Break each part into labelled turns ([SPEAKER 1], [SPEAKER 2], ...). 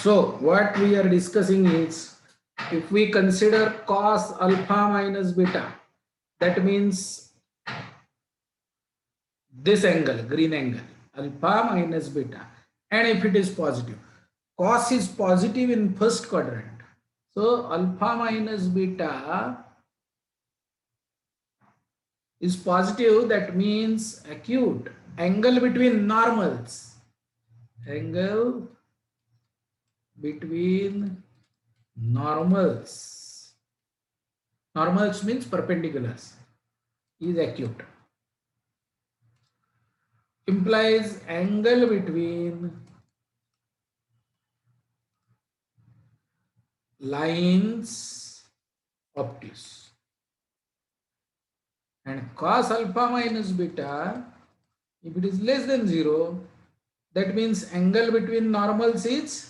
[SPEAKER 1] So what we are discussing is, if we consider cos alpha minus beta, that means this angle, green angle, alpha minus beta, and if it is positive, cos is positive in first quadrant. So alpha minus beta is positive, that means acute, angle between normals, angle between normals, normals means perpendiculars, is acute, implies angle between lines obtuse. And cos alpha minus beta, if it is less than 0, that means angle between normals is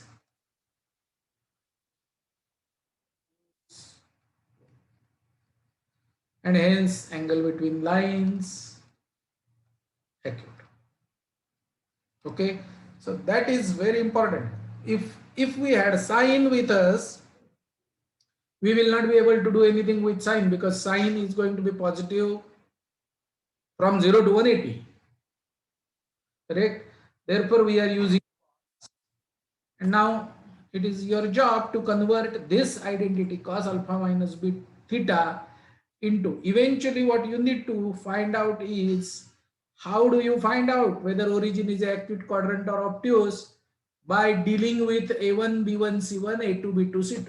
[SPEAKER 1] and hence angle between lines acute. Okay, so that is very important. If we had sine with us, we will not be able to do anything with sine, because sine is going to be positive from 0 to 180. Correct? Therefore, we are using, and now it is your job to convert this identity cos alpha minus beta theta into, eventually what you need to find out is, how do you find out whether origin is a acute, quadrant or obtuse? By dealing with A1, B1, C1, A2, B2, C2.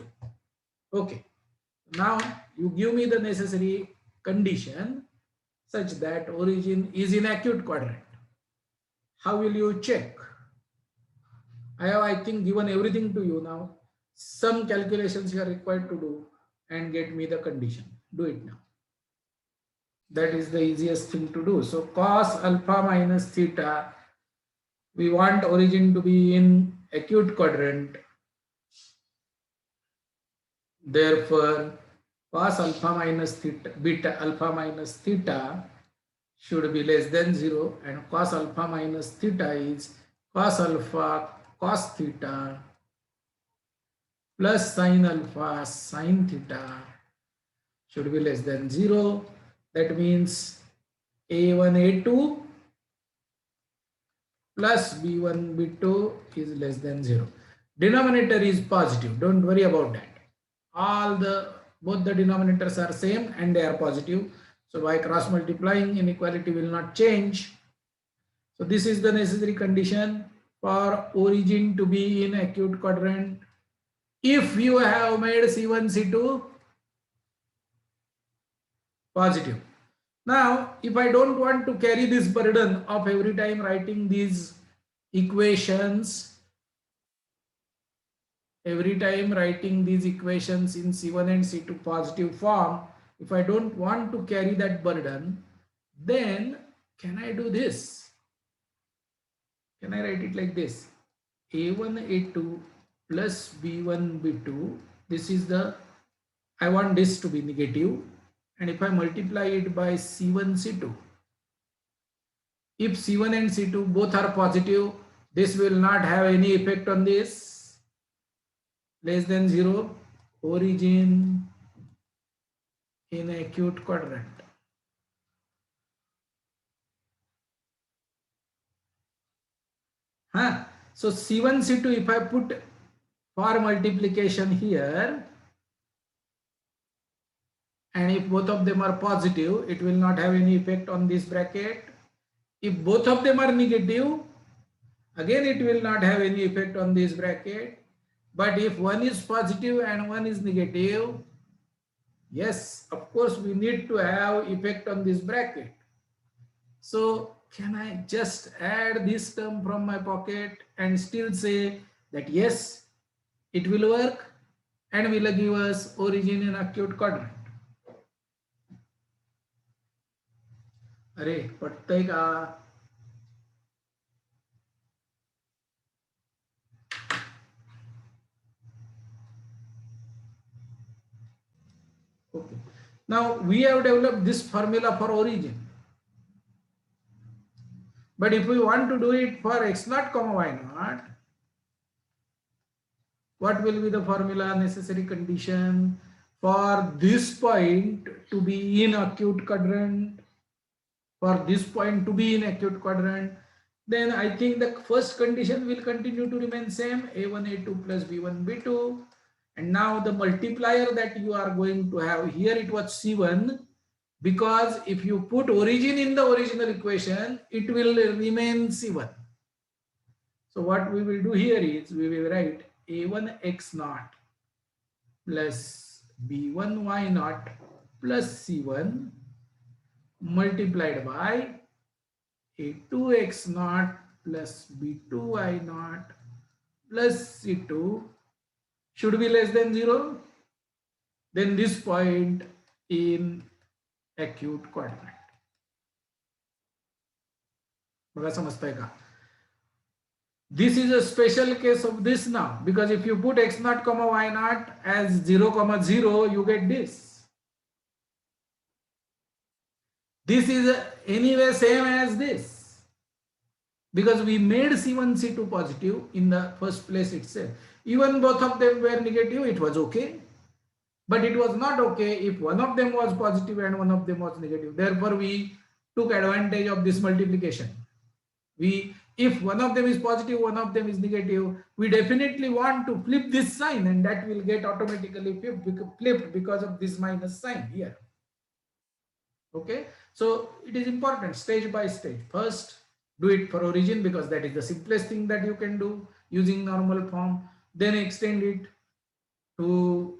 [SPEAKER 1] Okay. Now you give me the necessary condition such that origin is in acute quadrant. How will you check? I have, I think, given everything to you now. Some calculations you are required to do and get me the condition. Do it now. That is the easiest thing to do. So cos alpha minus theta, we want origin to be in acute quadrant. Therefore, cos alpha minus theta, beta alpha minus theta should be less than 0, and cos alpha minus theta is cos alpha cos theta plus sin alpha sin theta should be less than 0. That means A1 A2 plus B1 B2 is less than 0. Denominator is positive, don't worry about that. Both the denominators are same and they are positive. So by cross multiplying, inequality will not change. So this is the necessary condition for origin to be in acute quadrant. If you have made C1, C2 positive. Now, if I don't want to carry this burden of every time writing these equations, in C1 and C2 positive form, if I don't want to carry that burden, then can I do this? Can I write it like this? A1, A2 plus B1, B2. This is the, I want this to be negative. And if I multiply it by C1, C2, if C1 and C2 both are positive, this will not have any effect on this. Less than 0, origin in acute quadrant. So C1, C2, if I put for multiplication here, and if both of them are positive, it will not have any effect on this bracket. If both of them are negative, again it will not have any effect on this bracket. But if one is positive and one is negative, yes, of course we need to have effect on this bracket. So can I just add this term from my pocket and still say that yes, it will work and will give us origin in acute quadrant? अरे पटतय का? Okay. Now we have developed this formula for origin. But if we want to do it for x0, y0, What will be the formula, necessary condition for this point to be in acute quadrant? For this point to be in acute quadrant, then I think the first condition will continue to remain same, a1 a2 plus b1 b2, and now the multiplier that you are going to have here, it was c1, because if you put origin in the original equation, it will remain c1. So what we will do here is we will write a1 x naught plus b1 y naught plus c1 multiplied by a2 x naught plus b2 y naught plus c2 should be less than 0. Then this point in acute quadrant. बघा समजताय का? This is a special case of this now, because if you put x naught comma y naught as 0 comma 0, you get this. This is anyway same as this, because we made c1 c2 positive in the first place itself. Even both of them were negative, it was okay, but it was not okay if one of them was positive and one of them was negative. Therefore we took advantage of this multiplication. If one of them is positive, one of them is negative, we definitely want to flip this sign, and that will get automatically flipped because of this minus sign here. Okay, so it is important stage by stage. First, do it for origin, because that is the simplest thing that you can do using normal form. Then extend it to,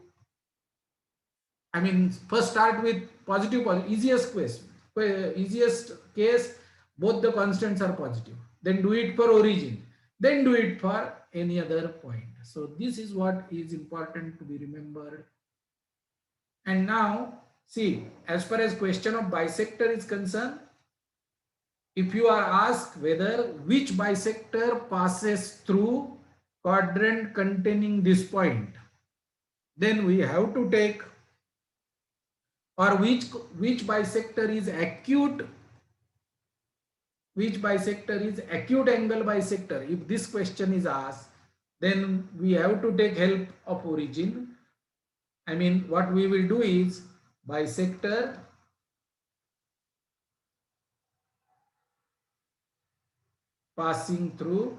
[SPEAKER 1] first start with positive, easiest case, both the constants are positive. Then do it for origin. Then do it for any other point. So this is what is important to be remembered. And now, see, as far as question of bisector is concerned, if you are asked whether which bisector passes through quadrant containing this point, then we have to take, or which bisector is acute, angle bisector. If this question is asked, then we have to take help of origin. What we will do is bisector passing through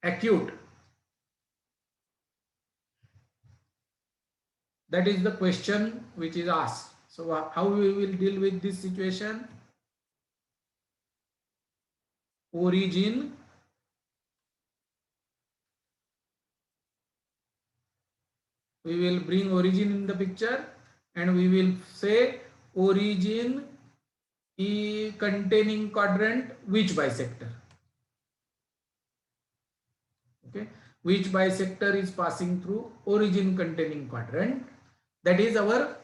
[SPEAKER 1] acute. That is the question which is asked. So how we will deal with this situation? Origin we will bring origin in the picture, and we will say origin is containing quadrant which bisector. Okay, which bisector is passing through origin containing quadrant. That is our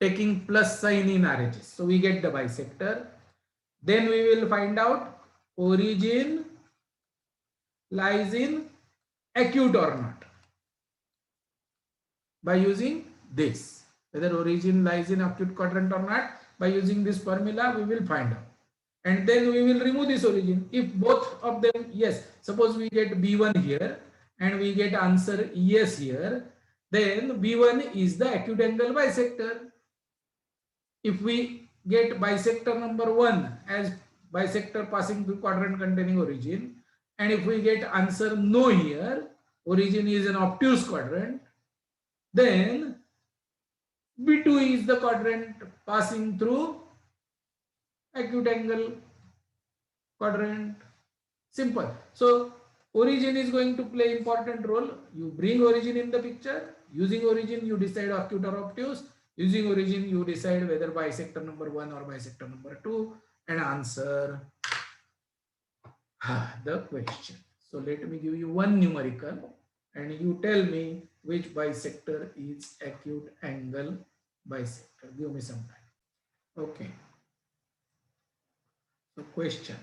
[SPEAKER 1] taking plus sign in RHS. So we get the bisector. Then we will find out origin lies in acute or not by using this. Whether origin lies in acute quadrant or not, by using this formula we will find out. And then we will remove this origin. If both of them, yes, suppose we get B1 here and we get answer yes here, then B1 is the acute angle bisector. If we get bisector number 1 as bisector passing through quadrant containing origin, and if we get answer no here, origin is an obtuse quadrant, then B2 is the quadrant passing through acute angle quadrant. Simple. So origin is going to play important role. You bring origin in the picture. Using origin you decide acute or obtuse. Using origin you decide whether bisector number 1 or bisector number 2 and answer the question. So let me give you one numerical and you tell me which bisector is acute angle bisector. Give me some time. Okay. So question.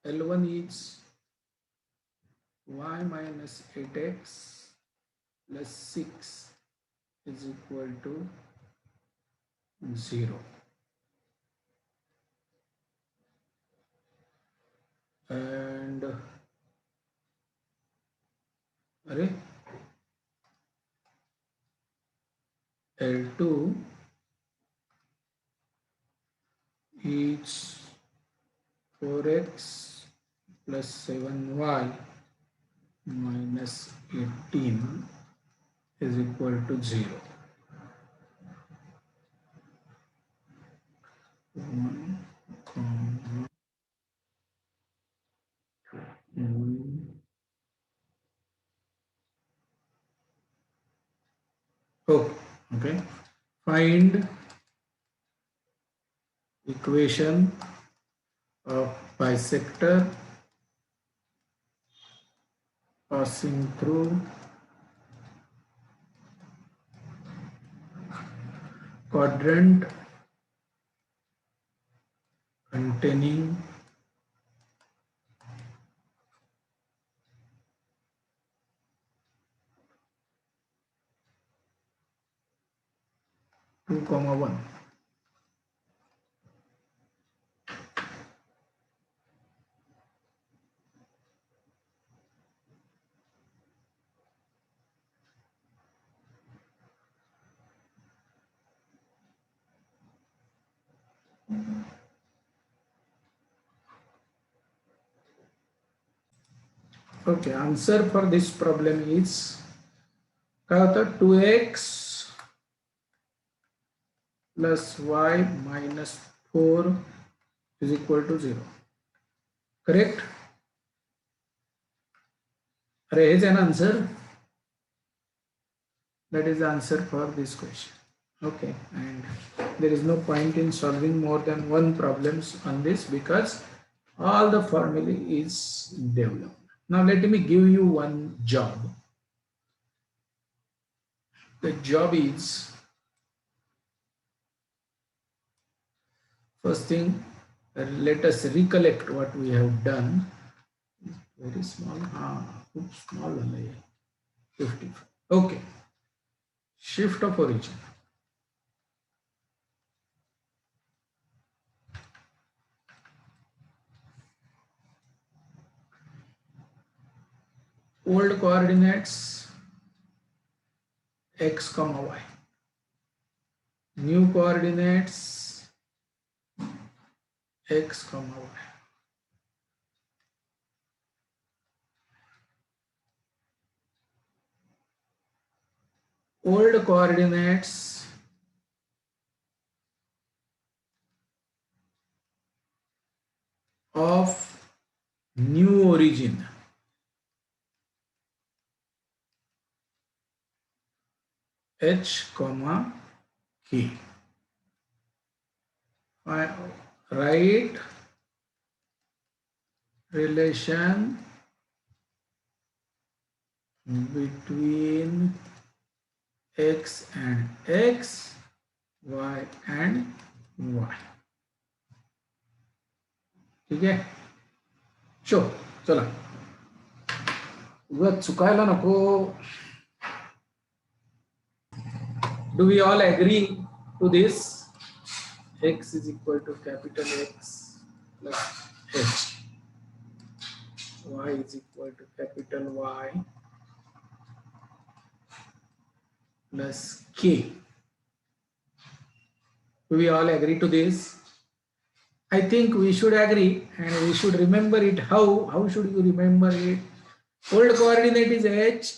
[SPEAKER 1] L1 is y minus 8x plus 6 is equal to 0. And L2 is 4x plus 7y minus 18 is equal to 0. 1, okay. Find equation of bisector passing through quadrant containing two comma 1. Okay, answer for this problem is 2x plus y minus 4 is equal to 0. Correct? Is an answer. That is the answer for this question. Okay, and there is no point in solving more than one problems on this because all the formulae is developed. Now let me give you one job. The job is, first thing, let us recollect what we have done. Very small, small, 55. Okay, shift of origin. Old coordinates x comma y. New coordinates x comma y. Old coordinates of new origin h comma k. I write relation between x and x, y and y. ठीक है, show चला उगाच चुकायला नको. Do we all agree to this? X is equal to capital X plus H. Y is equal to capital Y plus K. Do we all agree to this? I think we should agree and we should remember it. How should you remember it? Old coordinate is H.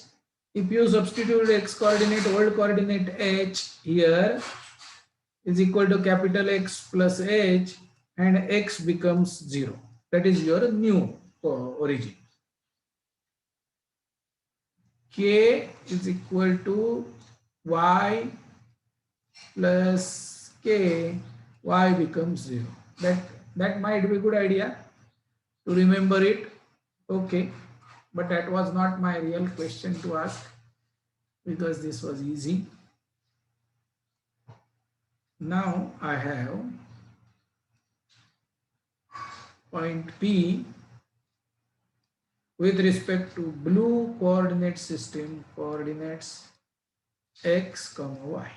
[SPEAKER 1] If you substitute X coordinate, old coordinate H here is equal to capital X plus H and X becomes 0. That is your new origin. K is equal to Y plus K, Y becomes 0. That might be a good idea to remember it. Okay, but that was not my real question to ask because this was easy. Now I have point P with respect to blue coordinate system, coordinates x comma y.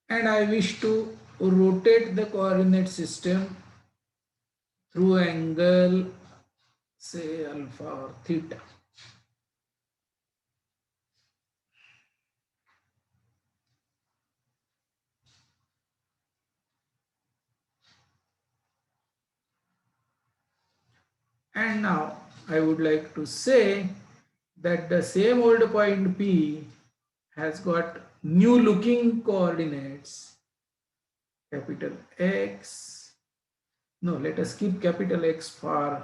[SPEAKER 1] And I wish to rotate the coordinate system through angle, say alpha or theta. And now I would like to say that the same old point P has got new looking coordinates, capital X. No, let us keep capital X for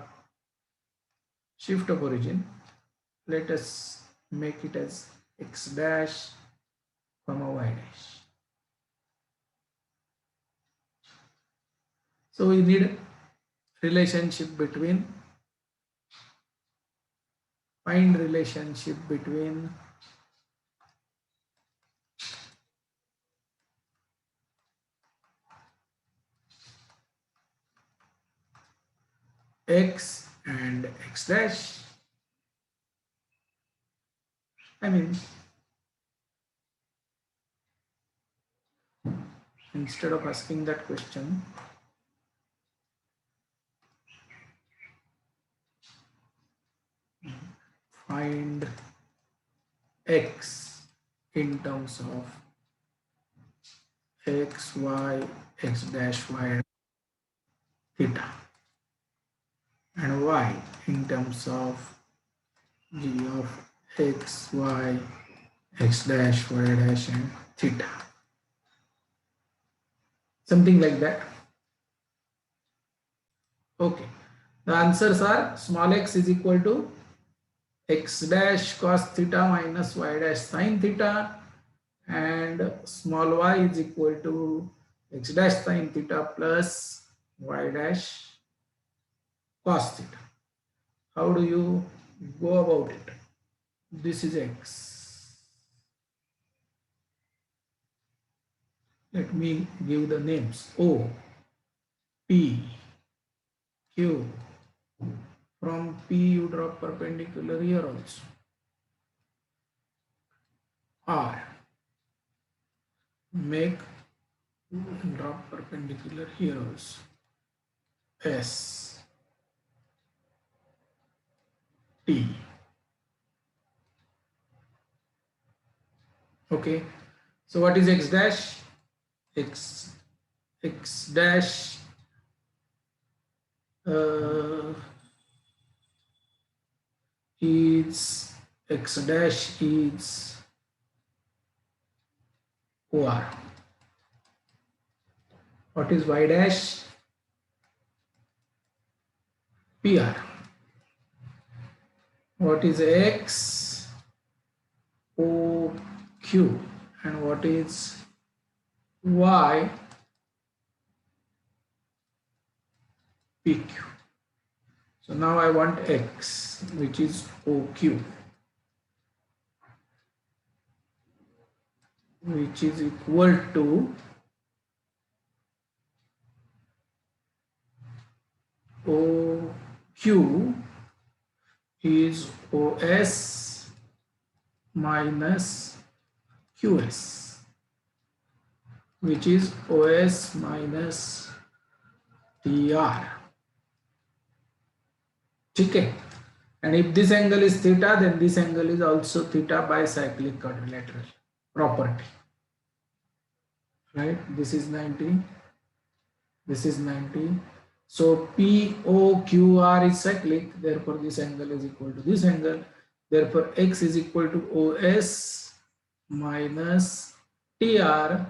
[SPEAKER 1] shift of origin. Let us make it as x dash comma y dash. So we need relationship between, find relationship between x and x dash. I mean, instead of asking that question, find x in terms of x, y, x dash, y, theta, and y in terms of g of x, y, x dash, y dash, and theta. Something like that. Okay. The answers are small x is equal to x dash cos theta minus y dash sin theta, and small y is equal to x dash sin theta plus y dash cos theta. How do you go about it? This is x. Let me give the names. O, P, Q. From P you drop perpendicular here also. R. Make drop perpendicular here also. S. T. Okay. So what is x dash? X dash is x dash is OR. What is y dash? PR. What is x? OQ. And what is y? PQ. So now I want x, which is OQ, which is equal to OQ is OS minus QS, which is OS minus TR. Okay. And if this angle is theta, then this angle is also theta by cyclic quadrilateral property. Right? This is 90. This is 90. So POQR is cyclic. Therefore, this angle is equal to this angle. Therefore, X is equal to OS minus TR.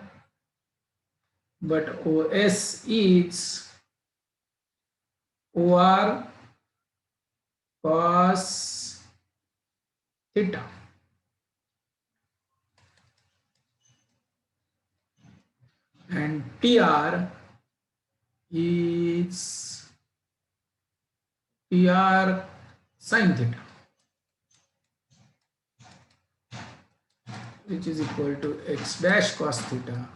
[SPEAKER 1] But OS is OR cos theta. And TR is PR sin theta, which is equal to x dash cos theta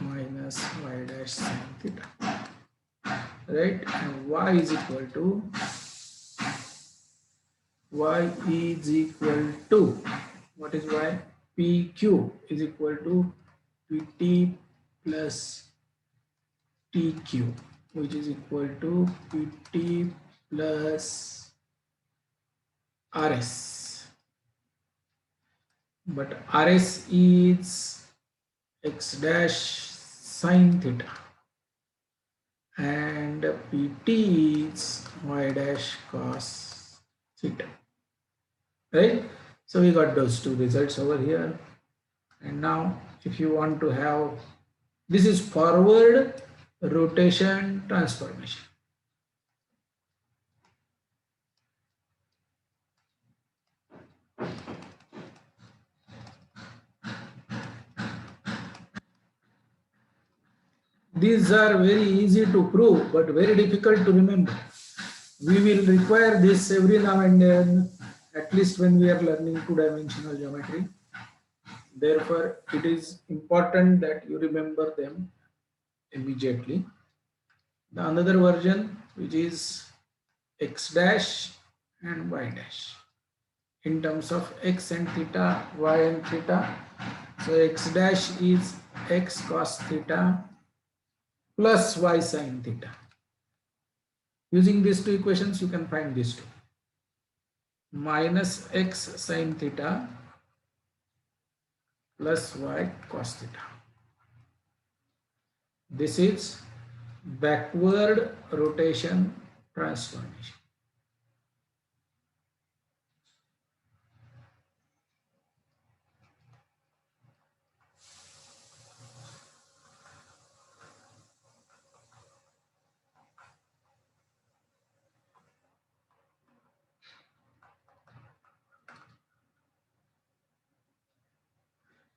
[SPEAKER 1] minus y dash sin theta. Right? And y is equal to to, what is y? PQ is equal to PT plus TQ, which is equal to PT plus RS. But RS is x dash sine theta and PT is y dash cos theta, right? So we got those two results over here. And now if you want to have, this is forward rotation transformation. These are very easy to prove but very difficult to remember. We will require this every now and then, at least when we are learning two-dimensional geometry. Therefore, it is important that you remember them immediately. The another version, which is x dash and y dash in terms of x and theta, y and theta. So x dash is x cos theta plus y sin theta. Using these two equations, you can find these two. Minus x sin theta plus y cos theta. This is backward rotation transformation.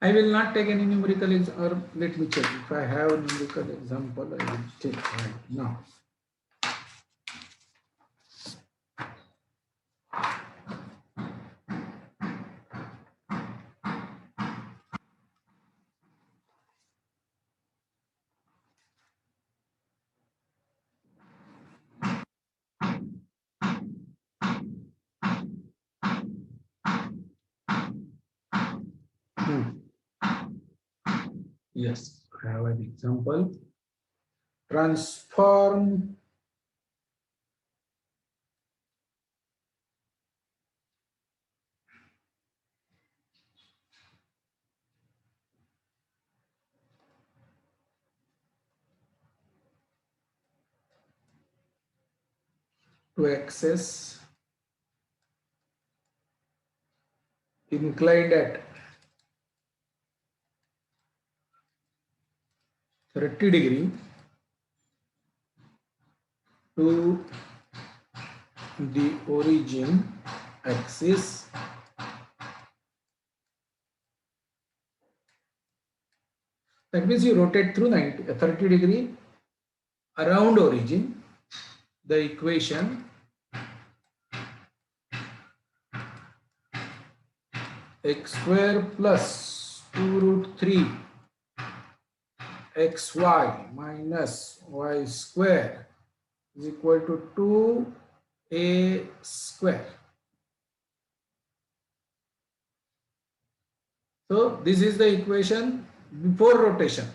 [SPEAKER 1] I will not take any numerical example, or let me check. If I have a numerical example, I will check right now. Yes, I have an example. Transform to axis inclined at 30 degree to the origin axis that means you rotate through 30 degree around origin. The equation x square plus 2 root 3 xy minus y square is equal to 2a square. So this is the equation before rotation.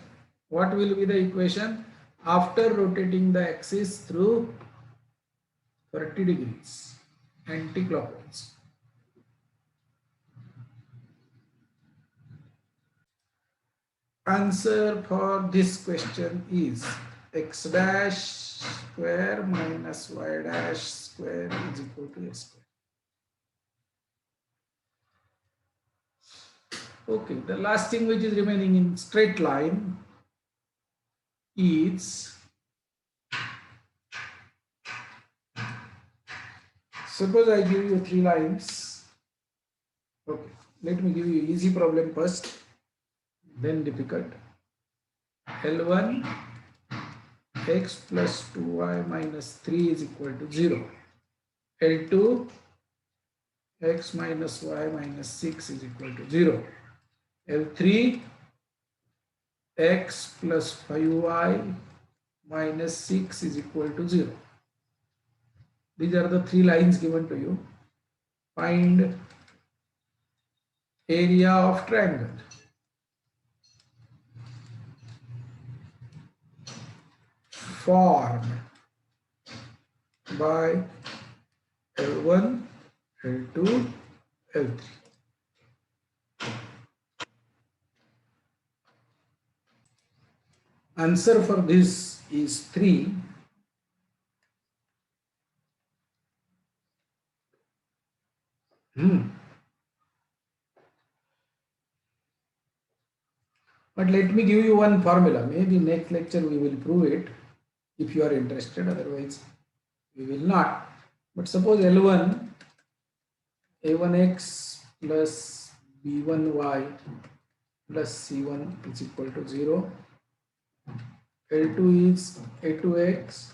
[SPEAKER 1] What will be the equation after rotating the axis through 30 degrees anti-clockwise? Answer for this question is x dash square minus y dash square is equal to a square. Okay, the last thing which is remaining in straight line is, suppose I give you 3 lines. Okay, let me give you easy problem first, then difficult. L1 x plus 2y minus 3 is equal to 0. L2 x minus y minus 6 is equal to 0. L3 x plus 5y minus 6 is equal to 0. These are the 3 lines given to you. Find area of triangle formed by L1, L2, L3. Answer for this is 3. But let me give you one formula. Maybe next lecture we will prove it if you are interested. Otherwise, we will not. But suppose L1 A1x plus B1y plus C1 is equal to 0. L2 is A2x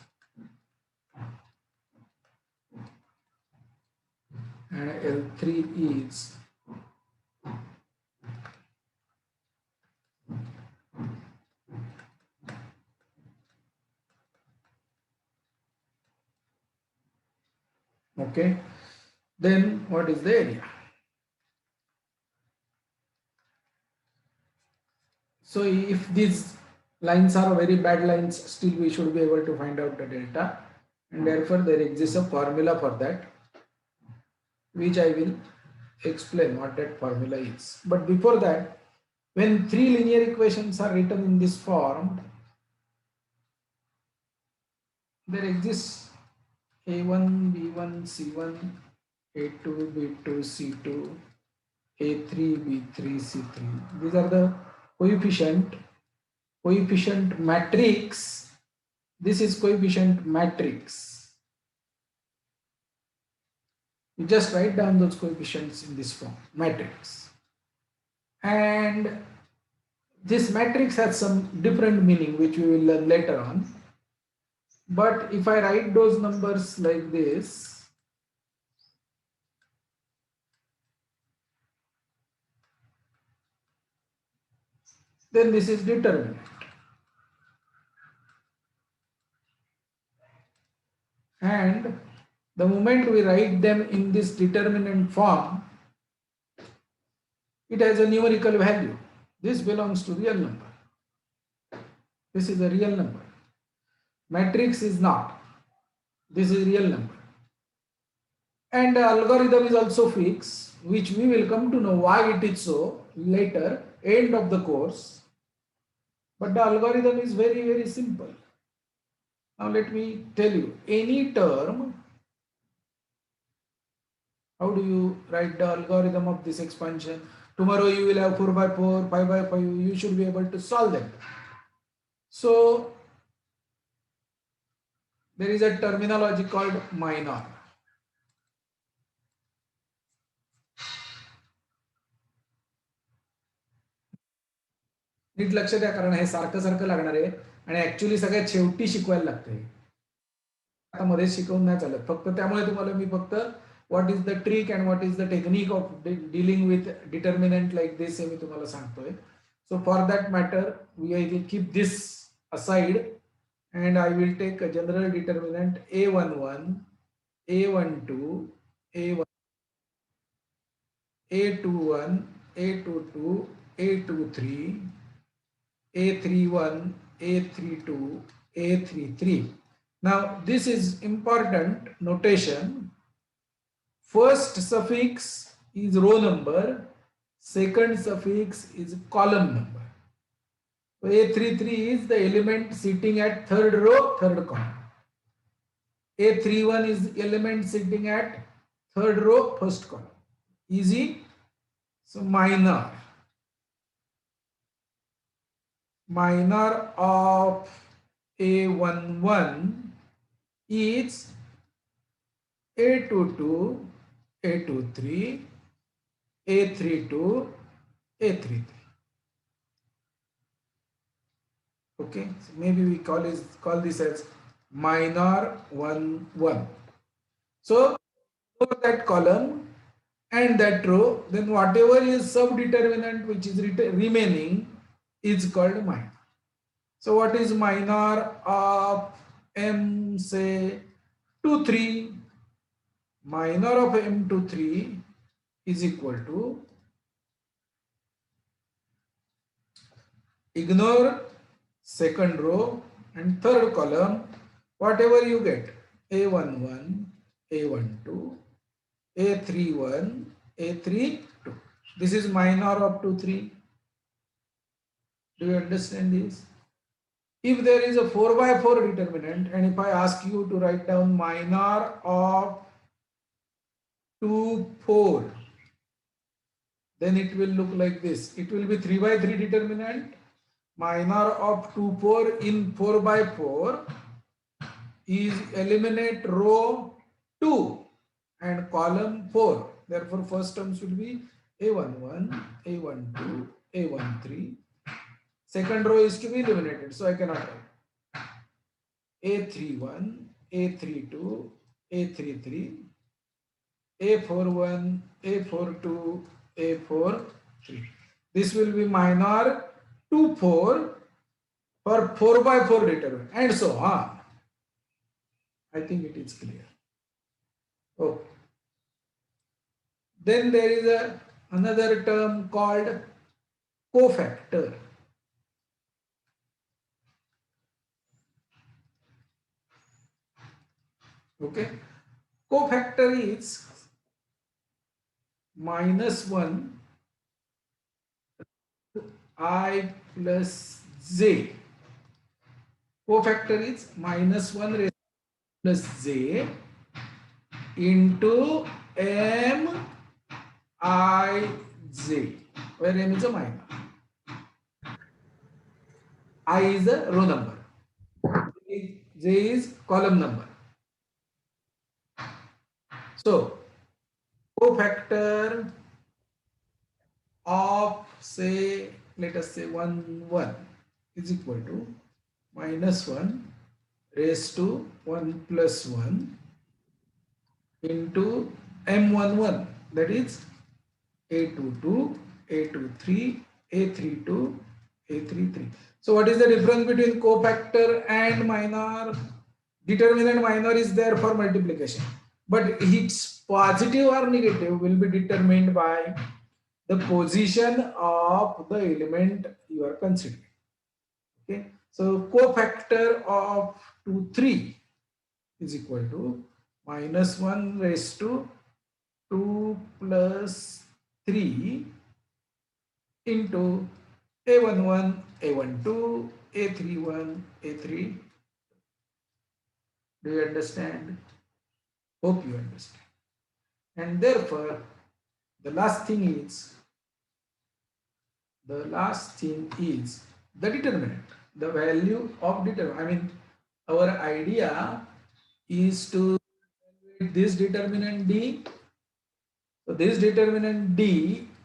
[SPEAKER 1] and L3 is okay. Then what is the area? So if these lines are very bad lines, still we should be able to find out the delta, and therefore there exists a formula for that, which I will explain what that formula is. But before that, when three linear equations are written in this form, there exists A1, B1, C1, A2, B2, C2, A3, B3, C3. These are the coefficient matrix. This is coefficient matrix. You just write down those coefficients in this form, matrix. And this matrix has some different meaning which we will learn later on. But if I write those numbers like this, then this is determinant. And the moment we write them in this determinant form, it has a numerical value. This belongs to real number. This is a real number. Matrix is not. This is real number. And the algorithm is also fixed, which we will come to know why it is so later, end of the course. But the algorithm is very, very simple. Now let me tell you, any term, how do you write the algorithm of this expansion? Tomorrow you will have 4 by 4, 5 by 5, you should be able to solve them. So there is a terminology called minor. नीट लक्ष द्या कारण हे सारखं सारखं लागणार आहे आणि actually सगळ्यात शेवटी शिकवायला लागते. आता मध्ये शिकवून नाही चालत. फक्त त्यामुळे तुम्हाला मी फक्त what is the trick and what is the technique of dealing with determinant like this हे मी तुम्हाला सांगतोय. So for that matter we will keep this aside and I will take a general determinant A11, A12, A1, A21, A22, A23, A31, A32, A33. Now this is important notation. First suffix is row number, second suffix is column number. So A33 is the element sitting at third row, third column. A31 is element sitting at third row, first column. Easy. So minor of A11 is A22, A23, A32, A33. Okay, so maybe we call this as minor 1, 1. So for that column and that row, then whatever is subdeterminant which is remaining is called minor. So what is minor of M say 23? Minor of M23 is equal to Ignore second row and third column, whatever you get, A11, A12, A31, A32. This is minor up to 3. Do you understand this? If there is a 4 by 4 determinant and if I ask you to write down minor of 2, 4, then it will look like this. It will be 3 by 3 determinant. Minor of 2, 4 in 4 by 4 is eliminate row 2 and column 4. Therefore, first term should be A11, A12, A13. Second row is to be eliminated, so I cannot write A31, A32, A33, A41, A42, A43. This will be minor 2, 4 for 4 by 4 determinant and so on. I think it is clear. Okay. Then there is another term called cofactor. Okay. Cofactor is -1 I plus j. Cofactor is -1 plus j into m I j, where m is a minor. I is a row number. J is column number. So, cofactor of say, let us say 1, 1 is equal to -1 raised to 1 plus 1 into m11, that is A22, A23, A32, A33. So what is the difference between cofactor and minor? Determinant minor is there for multiplication, but its positive or negative will be determined by the position of the element you are considering. Okay, so cofactor of 2, 3 is equal to -1 raised to 2 plus 3 into A11, A12, A31, A3. Do you understand? Hope you understand. And therefore, the last thing is the determinant, the value of determinant. I mean, our idea is to evaluate this determinant D. So this determinant D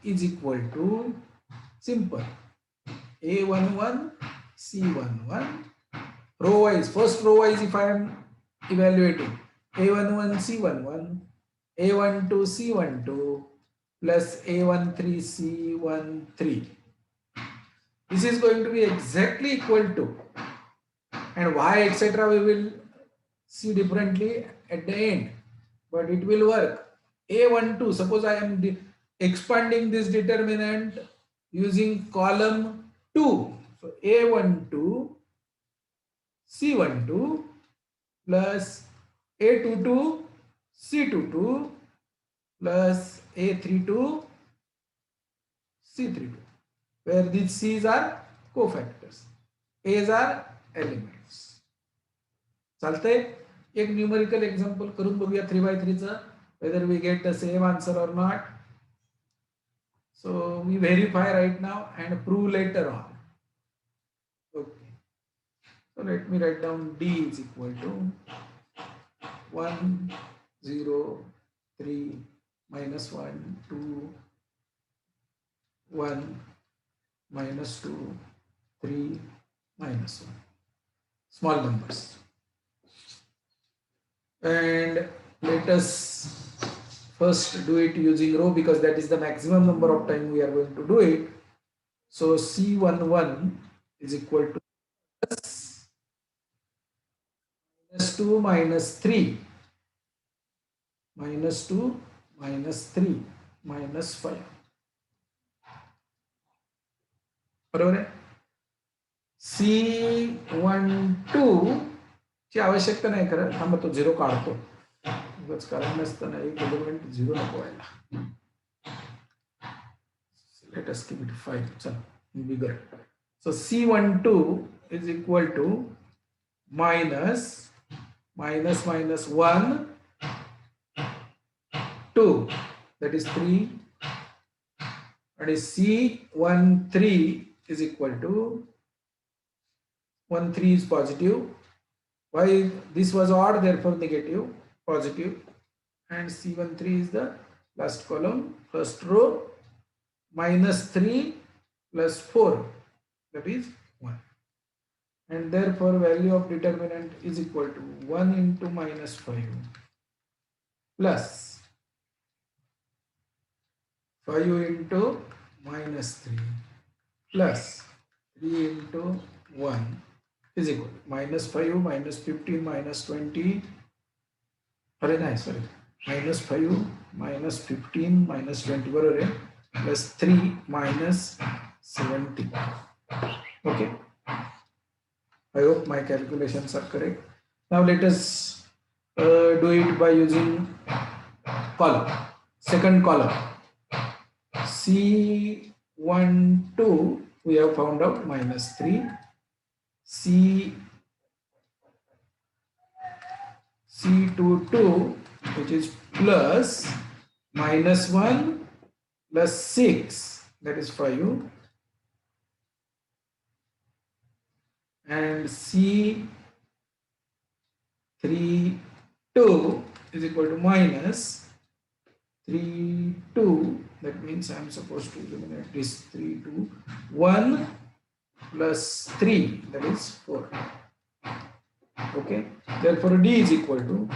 [SPEAKER 1] is equal to simple A11, C11, row wise, first row wise if I am evaluating A11, C11, A12, C12 plus A13, C13. This is going to be exactly equal to, and y etc. we will see differently at the end, but it will work. A12, suppose I am expanding this determinant using column 2. So A12, C12 plus A22, C22 plus A32, C32, where these C's are cofactors, A's are elements. चालतंय? एक numerical example करून बघूया 3 by 3 चं, whether we get the same answer or not. So we verify right now and prove later on. Okay. So let me write down D is equal to 1, 0, 3, -1, 2, 1, -2, 3, -1. Small numbers. And let us first do it using row because that is the maximum number of time we are going to do it. So C11 is equal to -2 -3, -2 -3 -5. बरोबर आहे? C12 ची आवश्यकता नाही खरं, थांबा तो zero काढतो, उगाच कारण नसताना एक एलिमेंट झिरो नको व्हायला. Let us keep it 5. चला, bigger. So C12 is equal to minus 1 2, that is 3, and C13 is equal to 1 3 is positive. Why this was odd, therefore negative, positive, and C13 is the last column, first row, minus 3 plus 4, that is 1, and therefore value of determinant is equal to 1 into minus 5 plus 5 into minus 3 plus 3 into 1 is equal to minus 5 minus 15 minus 20, minus 5 minus 15 minus 20 plus 3 minus 70. Okay, I hope my calculations are correct. Now let us do it by using column, second column. C12 we have found out minus 3, C22 which is plus minus 1 plus 6, that is 5, and C32 is equal to minus 3 2, that means I am supposed to eliminate this 3 2, 1 plus 3, that is 4. Okay, therefore D is equal to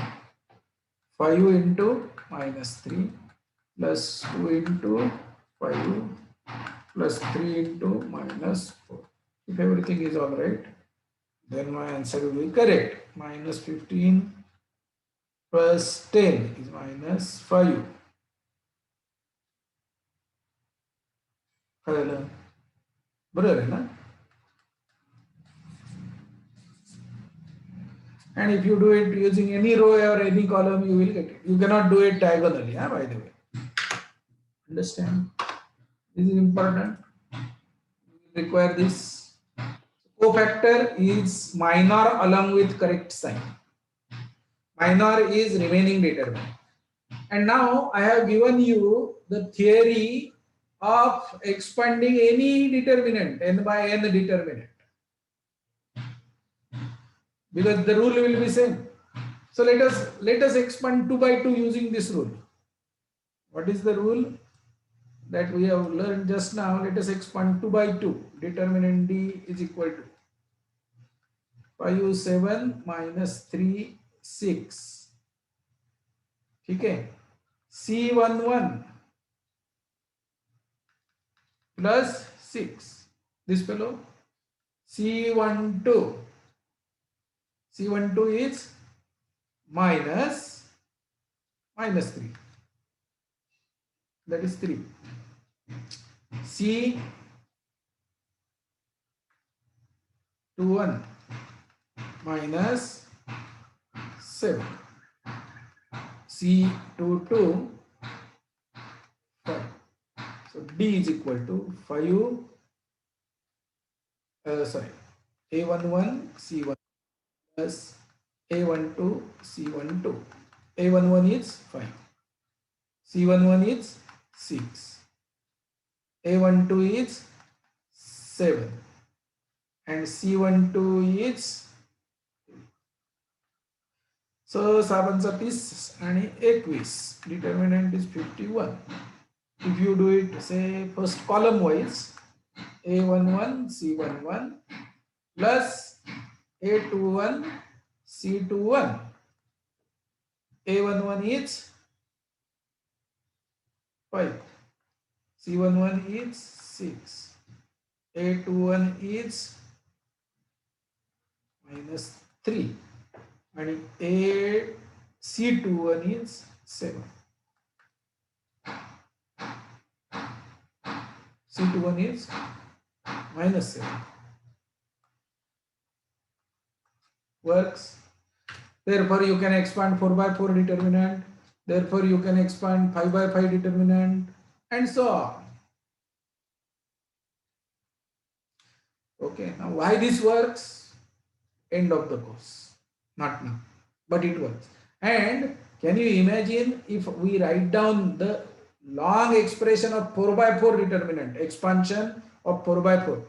[SPEAKER 1] 5 into minus 3 plus 2 into 5 plus 3 into minus 4. If everything is all right, then my answer will be correct. Minus 15 plus 10 is minus 5. बरोबर आहे ना? And if you do it using any row or any column, you will get it. You cannot do it diagonally, by the way. Understand? This is important. You will require this. Cofactor is minor along with correct sign. Minor is remaining determinant. And now I have given you the theory of expanding any determinant, n by n determinant, because the rule will be same. So let us expand 2 by 2 using this rule. What is the rule that we have learned just now? Let us expand 2 by 2. Determinant D is equal to 5 7 minus 3 6. Okay. C11 plus 6. This fellow C12. C12 is minus 3. That is 3. C21 minus 7. C22 5. So D is equal to 5. A11 C1 plus A12 C12. A11 is 5. C11 is 6. A12 is 7. And C12 is, so 7 30 and 21. Determinant is 51. If you do it, say, first column wise, A11 C11 plus A21 C21. A11 is 5. C11 is 6. A21 is minus 3. And C21 is 7. C21 is minus 7. works. Therefore, you can expand 4 by 4 determinant. Therefore, you can expand 5 by 5 determinant, and so on. Okay, now why this works? End of the course. Not now, but it works. And can you imagine if we write down the long expression of 4 by 4 determinant, expansion of 4 by 4?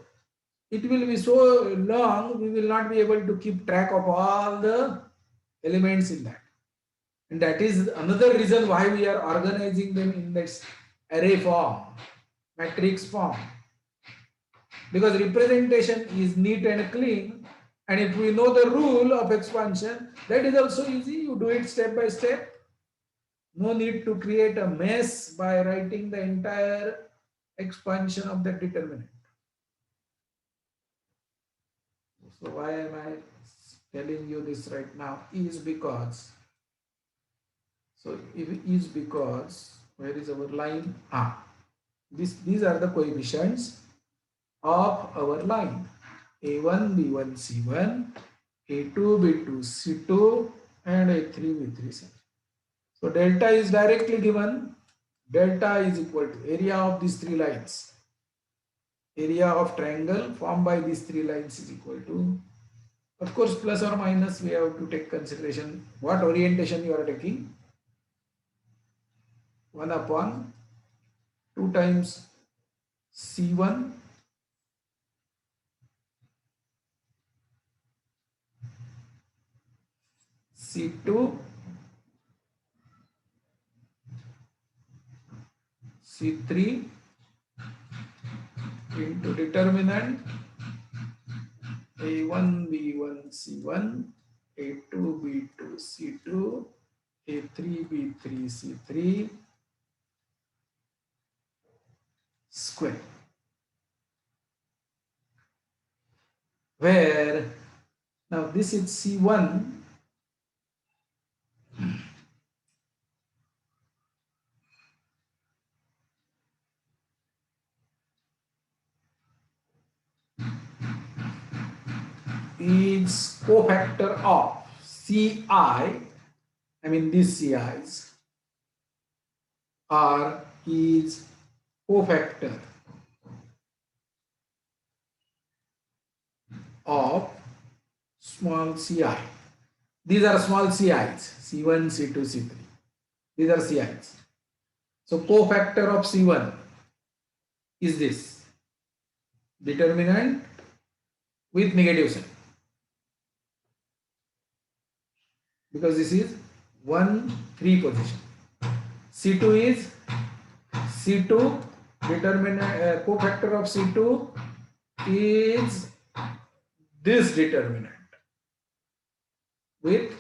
[SPEAKER 1] It will be so long, we will not be able to keep track of all the elements in that. And that is another reason why we are organizing them in this array form, matrix form. Because representation is neat and clean, and if we know the rule of expansion, that is also easy. You do it step by step. No need to create a mess by writing the entire expansion of the determinant. So why am I telling you this right now? Is because, so if it is because, where is our line? These are the coefficients of our line: A1, B1, C1, A2, B2, C2, and A3, B3, C3. So delta is directly given. Delta is equal to area of these three lines. Area of triangle formed by these three lines is equal to, of course, plus or minus, we have to take consideration what orientation you are taking. 1 upon 2 times C1 C2 C3 into determinant A1 B1 C1 A2 B2 C2 A3 B3 C3 square, where now this is C1 is cofactor of Ci, I mean these Ci's, or is cofactor of small ci. These are small ci's, C1, C2, C3. These are ci's. So cofactor of C1 is this determinant with negative sign, because this is 1, 3 position. C2 is C2, determinant cofactor of C2 is this determinant with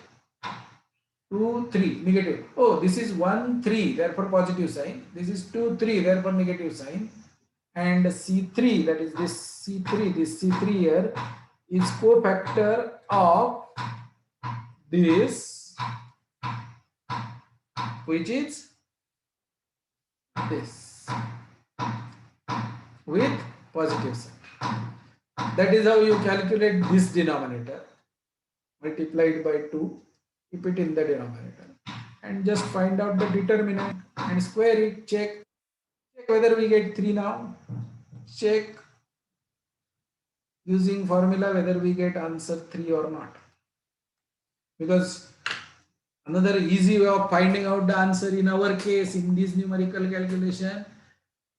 [SPEAKER 1] 2, 3 negative. Oh, this is 1, 3, therefore positive sign. This is 2, 3, therefore negative sign. And C3, that is this C3 here is cofactor of this, which is this, with positive sign. That is how you calculate this denominator multiplied by 2, keep it in the denominator, and just find out the determinant and square it, check whether we get 3 now, check using formula whether we get answer 3 or not. Because another easy way of finding out the answer in our case in this numerical calculation,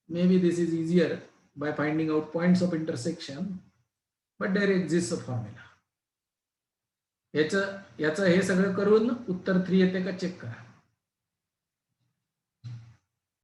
[SPEAKER 1] maybe this is easier by finding out points of intersection, but there exists a formula. याचं हे सगळं करून उत्तर 3 येते का check करा.